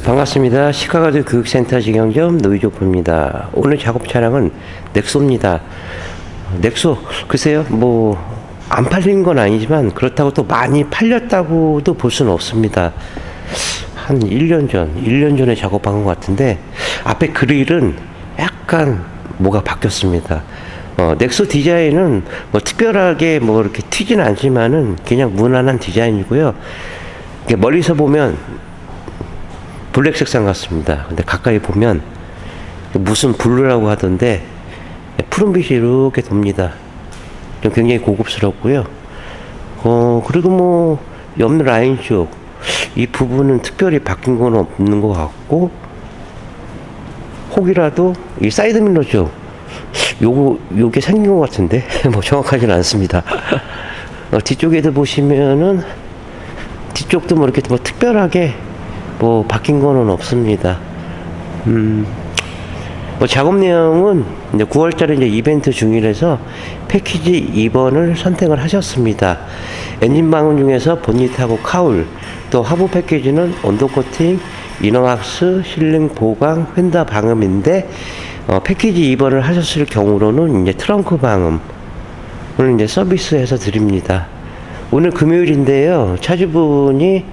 반갑습니다. 시카고드 교육센터 직영점 노이조프입니다. 오늘 작업 차량은 넥소입니다. 넥소 글쎄요 뭐 안 팔린 건 아니지만 그렇다고 또 많이 팔렸다고도 볼 수는 없습니다. 한 1년 전에 작업한 것 같은데 앞에 그릴은 약간 뭐가 바뀌었습니다. 넥소 디자인은 뭐 특별하게 뭐 이렇게 튀진 않지만은 그냥 무난한 디자인이고요. 멀리서 보면 블랙 색상 같습니다. 근데 가까이 보면 무슨 블루라고 하던데 푸른빛이 이렇게 돕니다. 좀 굉장히 고급스럽고요. 그리고 뭐 옆 라인 쪽 이 부분은 특별히 바뀐 건 없는 것 같고, 혹이라도 이 사이드 밀러 쪽 요게 생긴 것 같은데 뭐 정확하지는 않습니다. 뒤쪽에도 보시면은 뒤쪽도 뭐 이렇게 뭐 특별하게 뭐 바뀐 거는 없습니다. 뭐 작업 내용은 이제 9월달에 이제 이벤트 중이라서 패키지 2번을 선택을 하셨습니다. 엔진 방음 중에서 본닛하고 카울, 또 하부 패키지는 온도 코팅, 이너왁스, 실링 보강, 휀다 방음인데, 패키지 2번을 하셨을 경우로는 이제 트렁크 방음을 이제 서비스해서 드립니다. 오늘 금요일인데요. 차주분이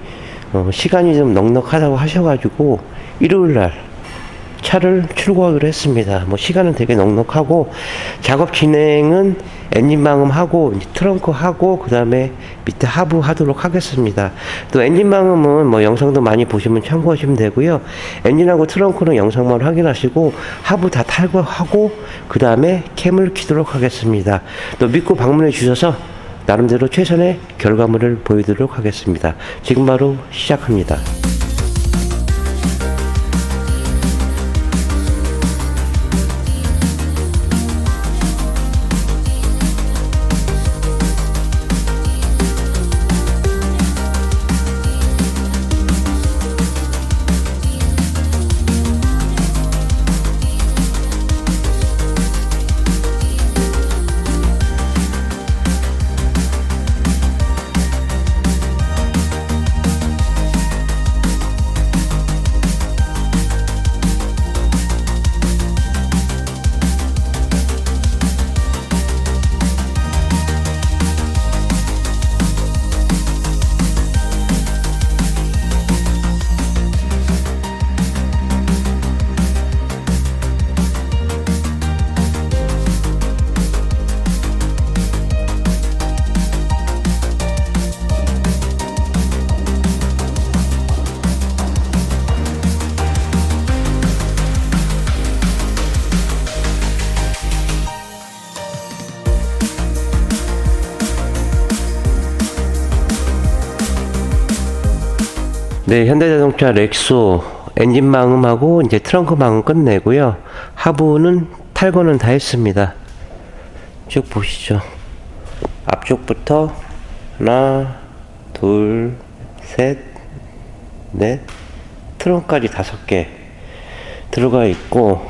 시간이 좀 넉넉하다고 하셔가지고 일요일날 차를 출고하기로 했습니다. 뭐 시간은 되게 넉넉하고, 작업 진행은 엔진 방음하고 트렁크 하고 그 다음에 밑에 하부 하도록 하겠습니다. 또 엔진 방음은 뭐 영상도 많이 보시면 참고하시면 되고요. 엔진하고 트렁크는 영상만 확인하시고 하부 다 탈거하고 그 다음에 캠을 키도록 하겠습니다. 또 믿고 방문해 주셔서 나름대로 최선의 결과물을 보여드리도록 하겠습니다. 지금 바로 시작합니다. 네, 현대자동차 렉소 엔진 방음하고 이제 트렁크 방음 끝내고요. 하부는 탈거는 다 했습니다. 쭉 보시죠. 앞쪽부터 하나, 둘, 셋, 넷, 트렁크까지 5개 들어가 있고,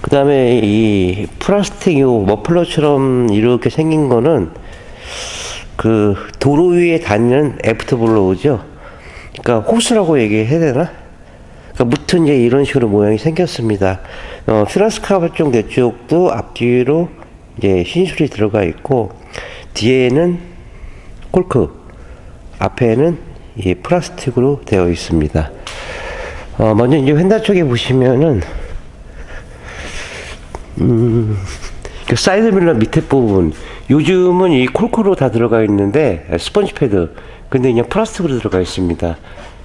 그 다음에 이 플라스틱 요 머플러처럼 이렇게 생긴 거는 그 도로 위에 다니는 애프터블로우죠. 그러니까 호스라고 얘기해야 되나? 그러니까 무튼 이제 이런 식으로 모양이 생겼습니다. 퓨라스 카바 쪽 내 쪽도 앞뒤로 이제 신술이 들어가 있고, 뒤에는 콜크, 앞에는 이 플라스틱으로 되어 있습니다. 먼저 이제 휀다 쪽에 보시면은 그 사이드 밀러 밑에 부분, 요즘은 이 콜크로 다 들어가 있는데 스펀지 패드, 근데 그냥 플라스틱으로 들어가 있습니다.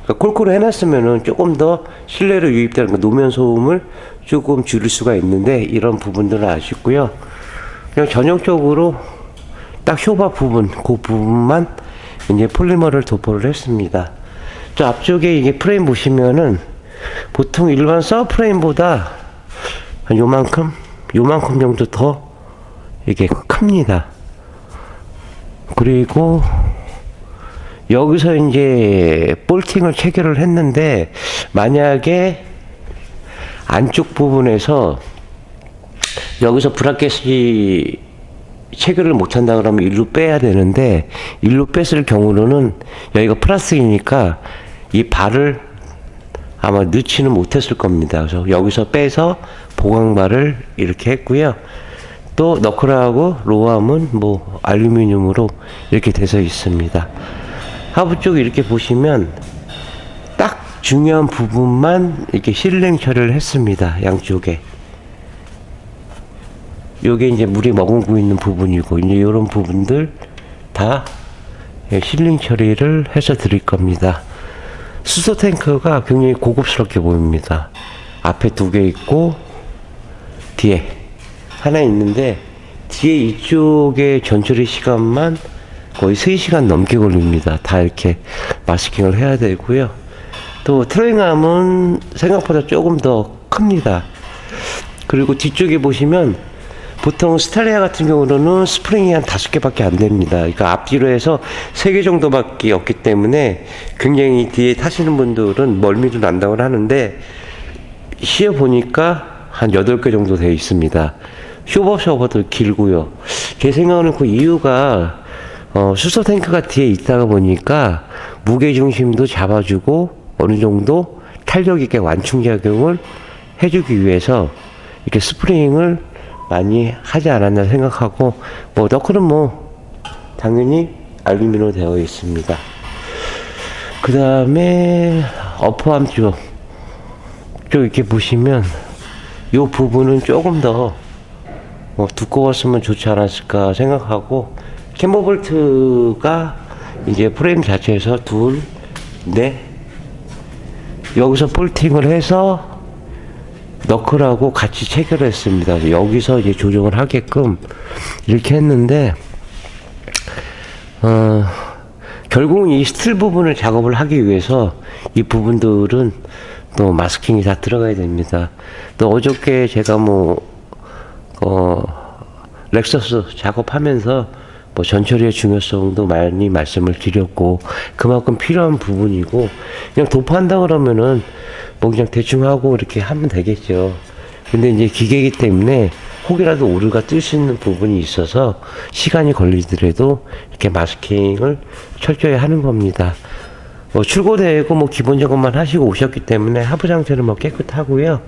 그러니까 콜크로 해놨으면은 조금 더 실내로 유입되는 그 노면 소음을 조금 줄일 수가 있는데, 이런 부분들은 아쉽고요. 그냥 전형적으로 딱 쇼바 부분, 그 부분만 이제 폴리머를 도포를 했습니다. 저 앞쪽에 이게 프레임 보시면은 보통 일반 서브 프레임보다 한 요만큼 정도 더 이게 큽니다. 그리고 여기서 이제 볼팅을 체결을 했는데, 만약에 안쪽 부분에서 여기서 브라켓이 체결을 못한다 그러면 일로 빼야 되는데, 일로 뺐을 경우로는 여기가 플라스틱이니까 이 발을 아마 넣지는 못했을 겁니다. 그래서 여기서 빼서 보강발을 이렇게 했고요. 또 너클하고 로암은 뭐 알루미늄으로 이렇게 돼서 있습니다. 하부 쪽 이렇게 보시면 딱 중요한 부분만 이렇게 실링 처리를 했습니다. 양쪽에. 요게 이제 물이 머금고 있는 부분이고, 이제 요런 부분들 다 실링 처리를 해서 드릴 겁니다. 수소 탱크가 굉장히 고급스럽게 보입니다. 앞에 2개 있고, 뒤에 하나 있는데, 뒤에 이쪽에 전처리 시간만 거의 3시간 넘게 걸립니다. 다 이렇게 마스킹을 해야 되고요. 또 트레잉암은 생각보다 조금 더 큽니다. 그리고 뒤쪽에 보시면 보통 스탈리아 같은 경우는 스프링이 한 5개밖에 안 됩니다. 그러니까 앞뒤로 해서 3개 정도밖에 없기 때문에 굉장히 뒤에 타시는 분들은 멀미도 난다고 하는데, 시어 보니까 한 8개 정도 되어 있습니다. 쇼버도 길고요. 제 생각에는 그 이유가 수소 탱크가 뒤에 있다가 보니까 무게중심도 잡아주고 어느 정도 탄력 있게 완충작용을 해주기 위해서 이렇게 스프링을 많이 하지 않았나 생각하고, 뭐 너클은 뭐 당연히 알루미늄으로 되어 있습니다. 그 다음에 어퍼암 쪽 이렇게 보시면 이 부분은 조금 더 두꺼웠으면 좋지 않았을까 생각하고, 캠버볼트가 이제 프레임 자체에서 여기서 볼팅을 해서 너클하고 같이 체결했습니다. 여기서 이제 조정을 하게끔 이렇게 했는데, 결국은 이 스틸 부분을 작업을 하기 위해서 이 부분들은 또 마스킹이 다 들어가야 됩니다. 또 어저께 제가 렉서스 작업하면서 뭐 전처리의 중요성도 많이 말씀을 드렸고, 그만큼 필요한 부분이고, 그냥 도포한다 그러면은 뭐 그냥 대충 하고 이렇게 하면 되겠죠. 근데 이제 기계이기 때문에 혹이라도 오류가 뜰 수 있는 부분이 있어서 시간이 걸리더라도 이렇게 마스킹을 철저히 하는 겁니다. 출고되고 뭐 기본 작업만 하시고 오셨기 때문에 하부 상태는 뭐 깨끗하고요.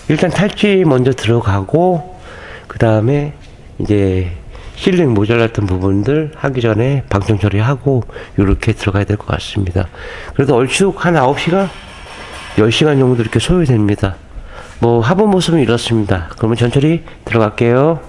일단 탈취 먼저 들어가고, 그 다음에 이제 실링 모자랐던 부분들 하기 전에 방청 처리하고 요렇게 들어가야 될 것 같습니다. 그래도 얼추 한 9시간? 10시간 정도 이렇게 소요됩니다. 뭐 하부 모습은 이렇습니다. 그러면 전처리 들어갈게요.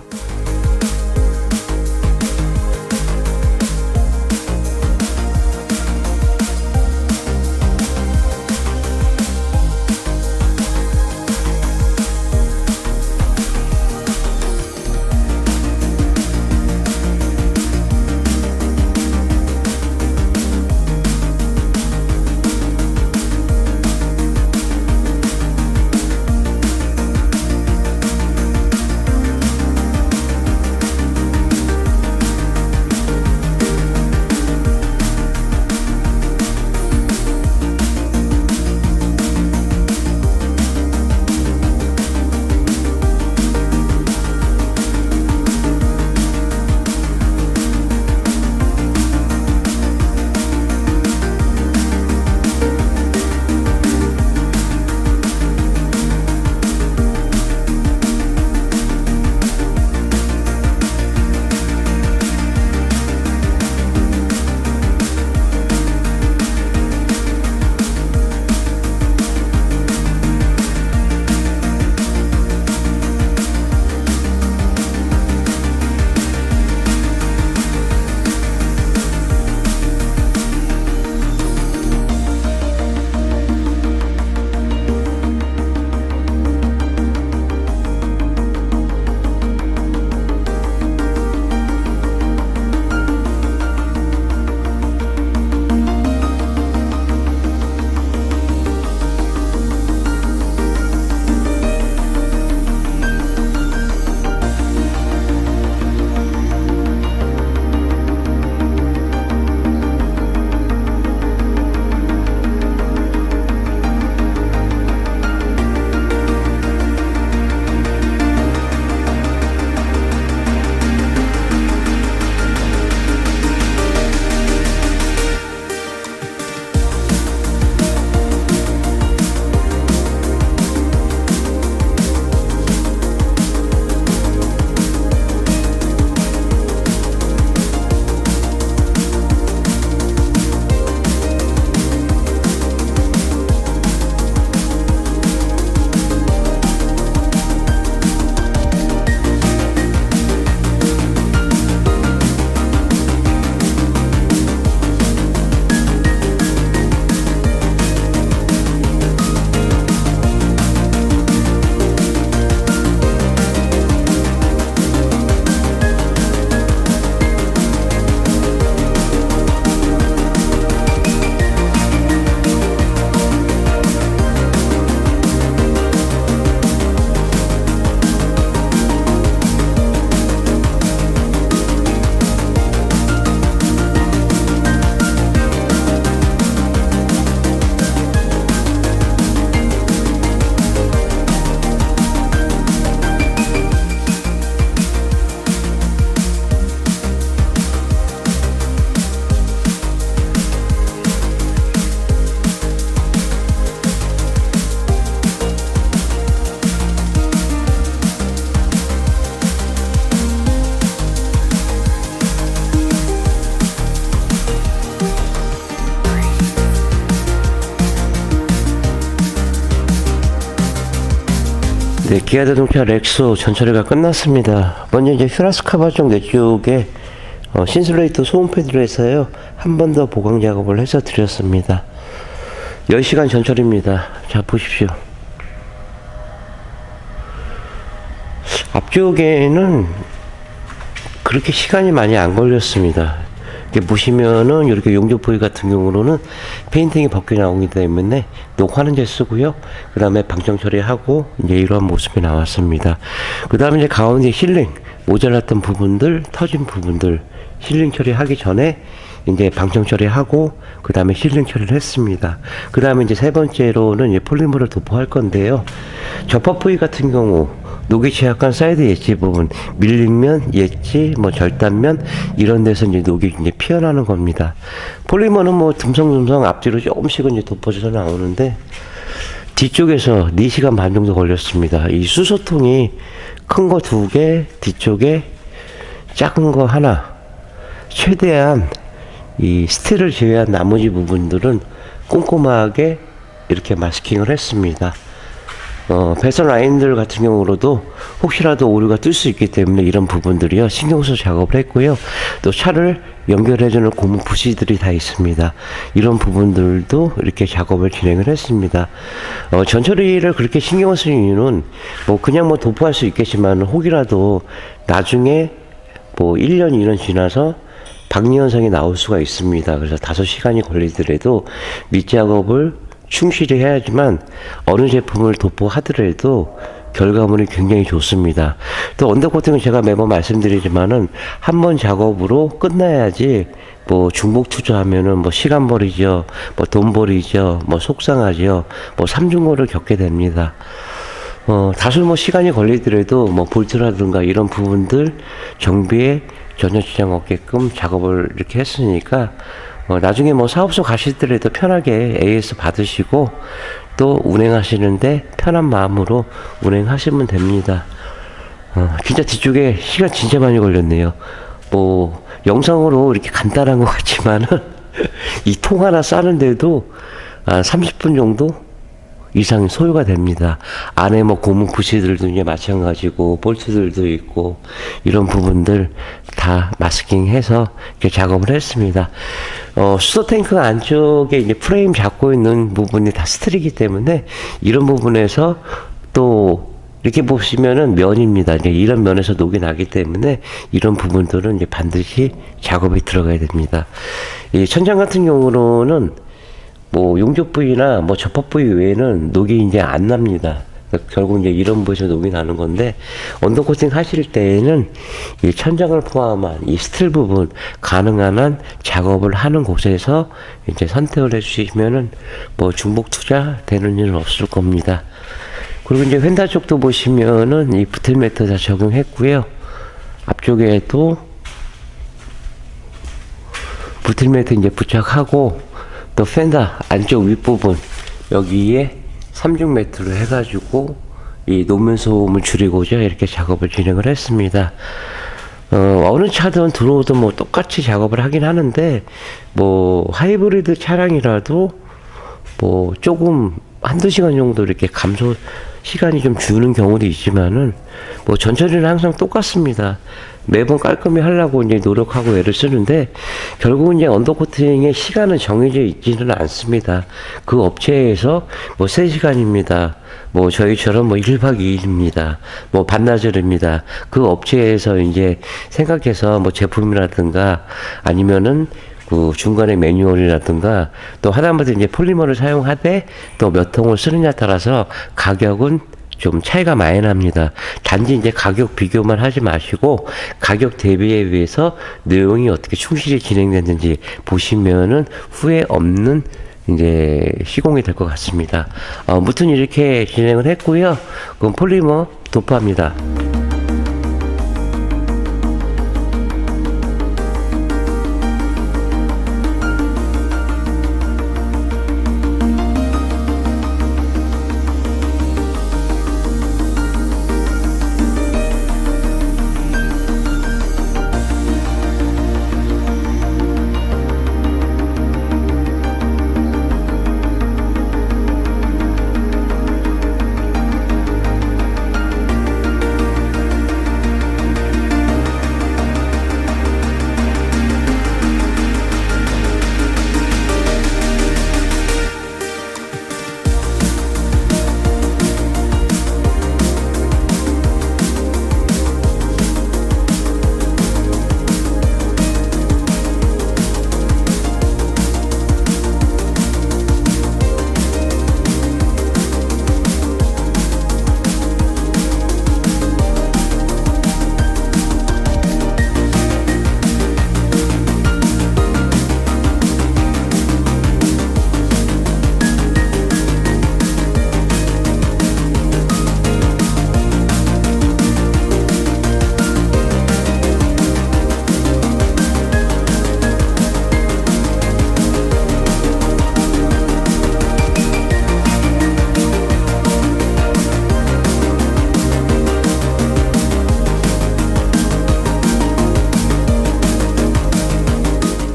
네, 기아자동차 렉소 전처리가 끝났습니다. 먼저 이제 휴라스카바 쪽 내쪽에 신슬레이트 소음 패드로 해서요, 한 번 더 보강 작업을 해서 드렸습니다. 10시간 전처리입니다. 자, 보십시오. 앞쪽에는 그렇게 시간이 많이 안 걸렸습니다. 이렇게 보시면은 이렇게 용접 부위 같은 경우로는 페인팅이 벗겨 나오기 때문에 녹화는제 쓰고요. 그 다음에 방청 처리하고 이제 이러한 모습이 나왔습니다. 그 다음에 이제 가운데 힐링 모자랐던 부분들, 터진 부분들 힐링 처리하기 전에 이제 방청 처리하고 그 다음에 힐링 처리를 했습니다. 그 다음에 이제 세 번째로는 이제 폴리머를 도포할 건데요. 접합 부위 같은 경우 녹이 취약한 사이드 엣지 부분, 밀림면, 엣지, 뭐 절단면 이런 데서 이제 녹이 이제 피어나는 겁니다. 폴리머는 뭐 듬성듬성 앞뒤로 조금씩은 이제 덮어져서 나오는데 뒤쪽에서 4시간 반 정도 걸렸습니다. 이 수소통이 큰 거 2개, 뒤쪽에 작은 거 하나, 최대한 이 스틸을 제외한 나머지 부분들은 꼼꼼하게 이렇게 마스킹을 했습니다. 배선 라인들 같은 경우로도 혹시라도 오류가 뜰 수 있기 때문에 이런 부분들이요 신경 써서 작업을 했고요. 또 차를 연결해주는 고무 부시들이 다 있습니다. 이런 부분들도 이렇게 작업을 진행을 했습니다. 전처리를 그렇게 신경 쓰는 이유는 뭐 그냥 뭐 도포할 수 있겠지만 혹이라도 나중에 뭐 1년 2년 지나서 박리 현상이 나올 수가 있습니다. 그래서 5시간이 걸리더라도 밑작업을 충실히 해야지만 어느 제품을 도포하더라도 결과물이 굉장히 좋습니다. 또 언더코팅은 제가 매번 말씀드리지만은 한 번 작업으로 끝나야지 뭐 중복 투자하면은 뭐 시간 버리죠, 뭐 돈 버리죠, 뭐 속상하죠, 뭐 삼중고를 겪게 됩니다. 다소 뭐 시간이 걸리더라도 뭐 볼트라든가 이런 부분들 정비에 전혀 지장 없게끔 작업을 이렇게 했으니까 나중에 뭐 사업소 가시더라도 편하게 AS 받으시고 또 운행하시는데 편한 마음으로 운행하시면 됩니다. 진짜 뒤쪽에 시간 진짜 많이 걸렸네요. 뭐 영상으로 이렇게 간단한 것 같지만은 이 통 하나 싸는데도 한 30분 정도 이상 소요가 됩니다. 안에 뭐 고무 부시들도 이제 마찬가지고 볼트들도 있고 이런 부분들 다 마스킹해서 이렇게 작업을 했습니다. 수소 탱크 안쪽에 이제 프레임 잡고 있는 부분이 다 스틸이기 때문에 이런 부분에서 또 이렇게 보시면은 면입니다. 이제 이런 면에서 녹이 나기 때문에 이런 부분들은 이제 반드시 작업이 들어가야 됩니다. 이 천장 같은 경우로는 뭐 용접 부위나 뭐 접합 부위 외에는 녹이 이제 안 납니다. 그러니까 결국 이제 이런 부위에서 녹이 나는 건데 언더코팅 하실 때에는 이 천장을 포함한 이 스틸 부분 가능한 한 작업을 하는 곳에서 이제 선택을 해주시면은 뭐 중복 투자 되는 일은 없을 겁니다. 그리고 이제 휀다 쪽도 보시면은 이 부틀 매트 다 적용했고요. 앞쪽에도 부틀 매트 이제 부착하고 또 펜다 안쪽 윗부분 여기에 3중 매트를 해가지고 이 노면 소음을 줄이고자 이렇게 작업을 진행을 했습니다. 어느 차든 들어오든 뭐 똑같이 작업을 하긴 하는데 뭐 하이브리드 차량이라도 뭐 조금 한두 시간 정도 이렇게 감소 시간이 좀 주는 경우도 있지만은 뭐 전처리는 항상 똑같습니다. 매번 깔끔히 하려고 이제 노력하고 애를 쓰는데 결국은 이제 언더코팅의 시간은 정해져 있지는 않습니다. 그 업체에서 뭐 3시간입니다. 뭐 저희처럼 뭐 1박 2일입니다. 뭐 반나절입니다. 그 업체에서 이제 생각해서 뭐 제품이라든가 아니면은 그 중간에 매뉴얼이라든가 또 하다못해 이제 폴리머를 사용하되 또 몇 통을 쓰느냐에 따라서 가격은 좀 차이가 많이 납니다. 단지 이제 가격 비교만 하지 마시고 가격 대비에 비해서 내용이 어떻게 충실히 진행됐는지 보시면은 후회 없는 이제 시공이 될 것 같습니다. 무튼 이렇게 진행을 했고요. 그럼 폴리머 도포합니다.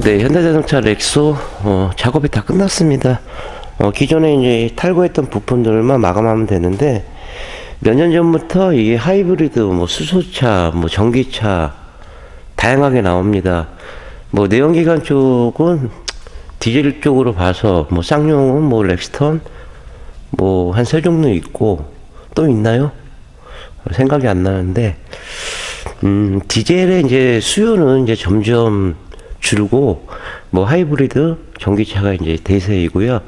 네, 현대자동차 렉소 작업이 다 끝났습니다. 기존에 이제 탈거했던 부품들만 마감하면 되는데, 몇 년 전부터 이 하이브리드, 뭐 수소차, 뭐 전기차 다양하게 나옵니다. 뭐 내연기관 쪽은 디젤 쪽으로 봐서 뭐 쌍용은 뭐 렉스턴 뭐 한 세 종류 있고, 또 있나요? 생각이 안 나는데, 디젤의 이제 수요는 이제 점점 줄고, 뭐 하이브리드 전기차가 이제 대세이고요.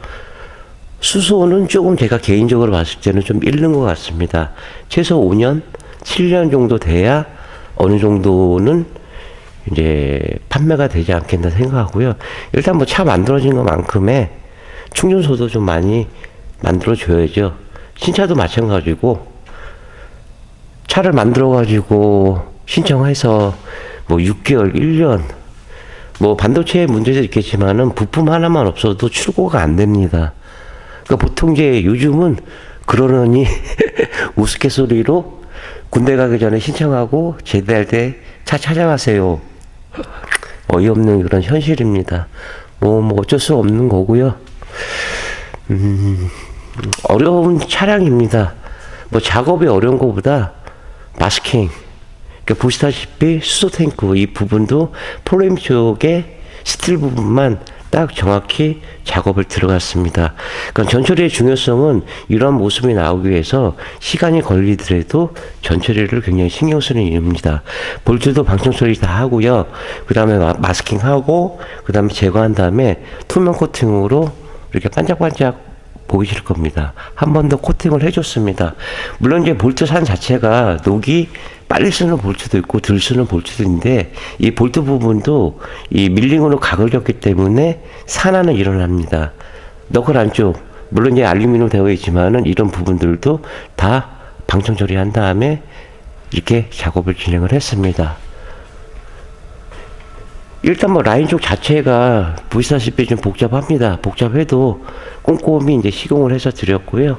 수소는 조금 제가 개인적으로 봤을 때는 좀 잃는 것 같습니다. 최소 5년, 7년 정도 돼야 어느 정도는 이제 판매가 되지 않겠나 생각하고요. 일단 뭐 차 만들어진 것만큼의 충전소도 좀 많이 만들어줘야죠. 신차도 마찬가지고, 차를 만들어가지고 신청해서 뭐 6개월, 1년, 뭐 반도체의 문제도 있겠지만은 부품 하나만 없어도 출고가 안 됩니다. 그러니까 보통 이제 요즘은 그러느니 우스갯소리로 군대 가기 전에 신청하고 제대할 때 차 찾아가세요. 어이없는 그런 현실입니다. 뭐 어쩔 수 없는 거고요. 어려운 차량입니다. 뭐 작업이 어려운 것보다 마스킹, 그러니까 보시다시피 수소 탱크 이 부분도 프레임 쪽에 스틸 부분만 딱 정확히 작업을 들어갔습니다. 그러니까 전처리의 중요성은 이러한 모습이 나오기 위해서 시간이 걸리더라도 전처리를 굉장히 신경 쓰는 일입니다. 볼트도 방청 처리 다 하고요. 그 다음에 마스킹하고, 그 다음에 제거한 다음에 투명 코팅으로 이렇게 반짝반짝 보이실 겁니다. 한 번 더 코팅을 해줬습니다. 물론 이제 볼트 산 자체가 녹이 빨리 쓰는 볼트도 있고 덜 쓰는 볼트도 있는데, 이 볼트 부분도 이 밀링으로 각을 줬기 때문에 산화는 일어납니다. 너클 안쪽, 물론 이제 알루미늄 되어 있지만은 이런 부분들도 다 방청 처리한 다음에 이렇게 작업을 진행을 했습니다. 일단 뭐 라인 쪽 자체가 보시다시피 좀 복잡합니다. 복잡해도 꼼꼼히 이제 시공을 해서 드렸고요.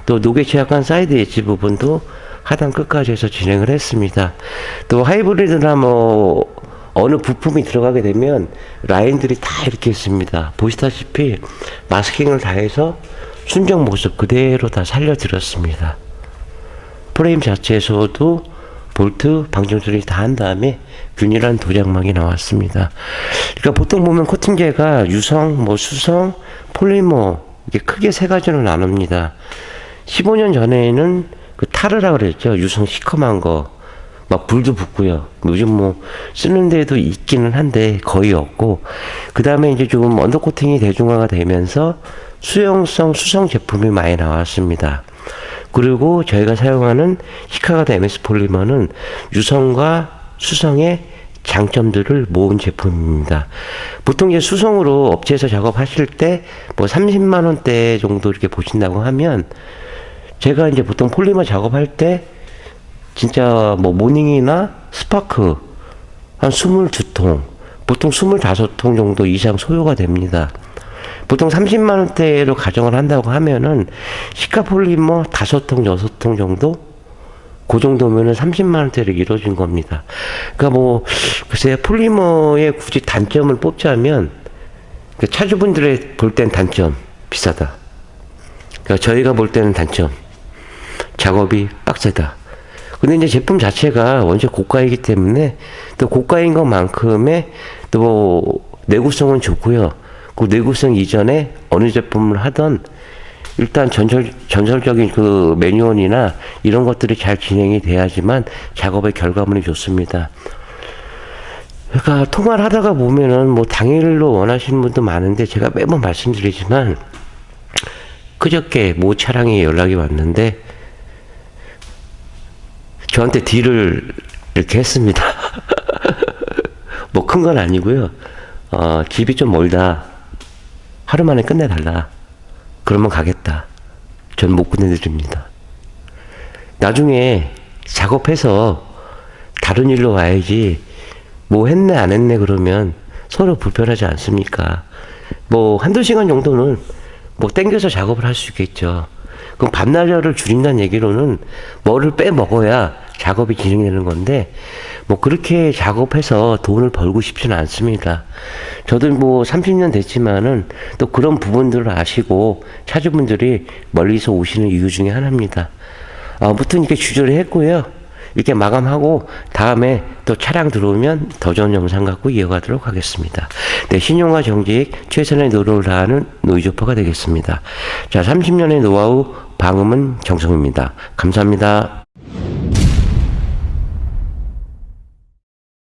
또 녹에 취약한 사이드 엣지 부분도 하단 끝까지 해서 진행을 했습니다. 또 하이브리드나 뭐 어느 부품이 들어가게 되면 라인들이 다 이렇게 있습니다. 보시다시피 마스킹을 다 해서 순정 모습 그대로 다 살려드렸습니다. 프레임 자체에서도 볼트 방정 처리 다 한 다음에 균일한 도장막이 나왔습니다. 그러니까 보통 보면 코팅제가 유성, 뭐 수성, 폴리머 이게 크게 세 가지로 나눕니다. 15년 전에는 그 타르라 그랬죠. 유성 시커먼 거. 막 불도 붙고요. 요즘 뭐 쓰는 데도 있기는 한데 거의 없고, 그 다음에 이제 조금 언더코팅이 대중화가 되면서 수용성 수성 제품이 많이 나왔습니다. 그리고 저희가 사용하는 시카가드 MS 폴리머는 유성과 수성의 장점들을 모은 제품입니다. 보통 이제 수성으로 업체에서 작업하실 때 뭐 30만 원대 정도 이렇게 보신다고 하면, 제가 이제 보통 폴리머 작업할 때 진짜 뭐 모닝이나 스파크 한 22통, 보통 25통 정도 이상 소요가 됩니다. 보통 30만 원대로 가정을 한다고 하면은 시카 폴리머 5통, 6통 정도? 그 정도면은 30만 원대를 이루어진 겁니다. 그러니까 뭐 글쎄 폴리머의 굳이 단점을 뽑자면, 차주분들의 볼 땐 단점 비싸다. 그러니까 저희가 볼 때는 단점 작업이 빡세다. 근데 이제 제품 자체가 원체 고가이기 때문에 또 고가인 것만큼의 또 뭐 내구성은 좋고요. 그 내구성 이전에 어느 제품을 하던 일단 전설적인 그 매뉴얼이나 이런 것들이 잘 진행이 돼야지만 작업의 결과물이 좋습니다. 그러니까 통화를 하다가 보면은 뭐 당일로 원하시는 분도 많은데, 제가 매번 말씀드리지만 그저께 모 차량에 연락이 왔는데 저한테 딜을 이렇게 했습니다. 뭐 큰 건 아니고요. 집이 좀 멀다. 하루 만에 끝내달라. 그러면 가겠다. 전 못 끝내드립니다. 나중에 작업해서 다른 일로 와야지, 뭐 했네 안 했네 그러면 서로 불편하지 않습니까? 뭐 한두 시간 정도는 뭐 땡겨서 작업을 할 수 있겠죠. 그럼 반나절을 줄인다는 얘기로는 뭐를 빼먹어야 작업이 진행되는 건데, 뭐 그렇게 작업해서 돈을 벌고 싶지는 않습니다. 저도 뭐 30년 됐지만은 또 그런 부분들을 아시고 차주분들이 멀리서 오시는 이유 중에 하나입니다. 아무튼 이렇게 주저를 했고요. 이렇게 마감하고 다음에 또 차량 들어오면 더 좋은 영상 갖고 이어가도록 하겠습니다. 네, 신용과 정직 최선의 노력을 다하는 노이조퍼가 되겠습니다. 자, 30년의 노하우 방음은 정성입니다. 감사합니다.